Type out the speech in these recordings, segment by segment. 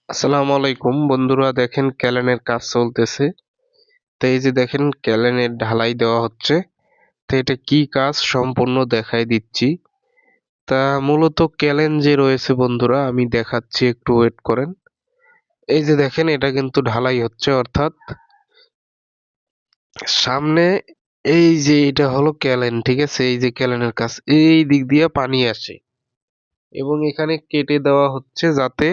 আসসালামু আলাইকুম বন্ধুরা, দেখেন ক্যালেনের কাজ চলতেছে। তো এই যে দেখেন ক্যালেনের ঢালাই দেওয়া হচ্ছে। তো এটা কি কাজ সম্পূর্ণ দেখাই দিচ্ছি। তা মূলত ক্যালেন যে রয়েছে বন্ধুরা, আমি দেখাচ্ছি, একটু ওয়েট করেন। এই যে দেখেন এটা কিন্তু ঢালাই হচ্ছে, অর্থাৎ সামনে এই যে এটা হলো ক্যালেন, ঠিক আছে? এই যে ক্যালেনের কাজ, এই দিক দিয়ে পানি আসে এবং এখানে কেটে দেওয়া হচ্ছে যাতে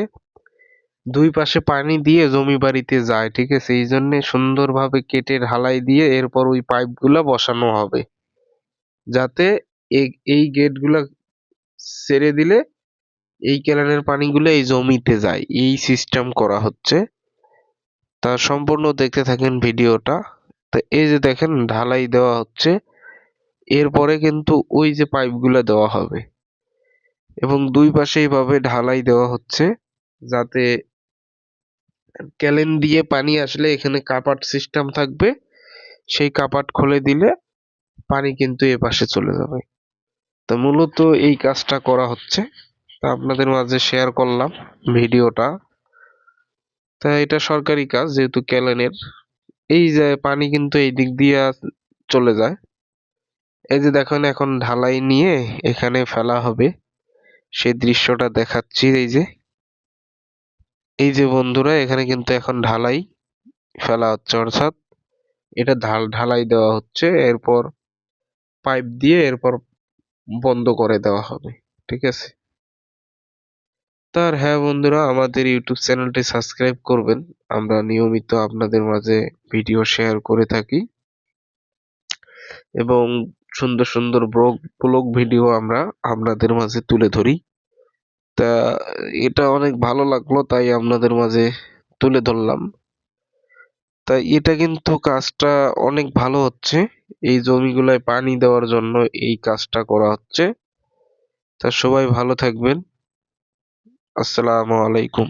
দুই পাশে পানি দিয়ে জমি বাড়িতে যায়, ঠিক আছে? এই জন্য সুন্দরভাবে কেটে ঢালাই দিয়ে এরপর ওই পাইপগুলা বসানো হবে, যাতে এই গেটগুলা ছেড়ে দিলে এই ক্যানেলের পানিগুলো এই জমিতে যায়, এই সিস্টেম করা হচ্ছে। তা সম্পূর্ণ দেখতে থাকেন ভিডিওটা। তো এই যে দেখেন ঢালাই দেওয়া হচ্ছে, এরপরে কিন্তু ওই যে পাইপগুলা দেওয়া হবে এবং দুই পাশে এইভাবে ঢালাই দেওয়া হচ্ছে, যাতে ক্যালেন দিয়ে পানি আসলে এখানে কাপাট সিস্টেম থাকবে, সেই কাপাট খুলে দিলে পানি কিন্তু এ পাশে চলে যাবে। তো মূলত এই কাজটা করা হচ্ছে, তা আপনাদের মাঝে শেয়ার করলাম ভিডিওটা। তা এটা সরকারি কাজ, যেহেতু ক্যানেলের এই যে পানি কিন্তু এই দিক দিয়ে চলে যায়। এই যে দেখেন এখন ঢালাই নিয়ে এখানে ফেলা হবে, সেই দৃশ্যটা দেখাচ্ছি। এই যে বন্ধুরা, এখানে কিন্তু এখন ঢালাই ফেলা হচ্ছে, অর্থাৎ এটা ঢালাই দেওয়া হচ্ছে, এরপর পাইপ দিয়ে এরপর বন্ধ করে দেওয়া হবে, ঠিক আছে? তার হ্যাঁ বন্ধুরা, আমাদের ইউটিউব চ্যানেলটি সাবস্ক্রাইব করবেন। আমরা নিয়মিত আপনাদের মাঝে ভিডিও শেয়ার করে থাকি এবং সুন্দর সুন্দর ব্লগ ভিডিও আমরা আপনাদের মাঝে তুলে ধরি। তা এটা অনেক ভালো লাগলো, তাই আপনাদের মাঝে তুলে ধরলাম। তাই এটা কিন্তু কাজটা অনেক ভালো হচ্ছে, এই জমিগুলায় পানি দেওয়ার জন্য এই কাজটা করা হচ্ছে। তা সবাই ভালো থাকবেন। আসসালামু আলাইকুম।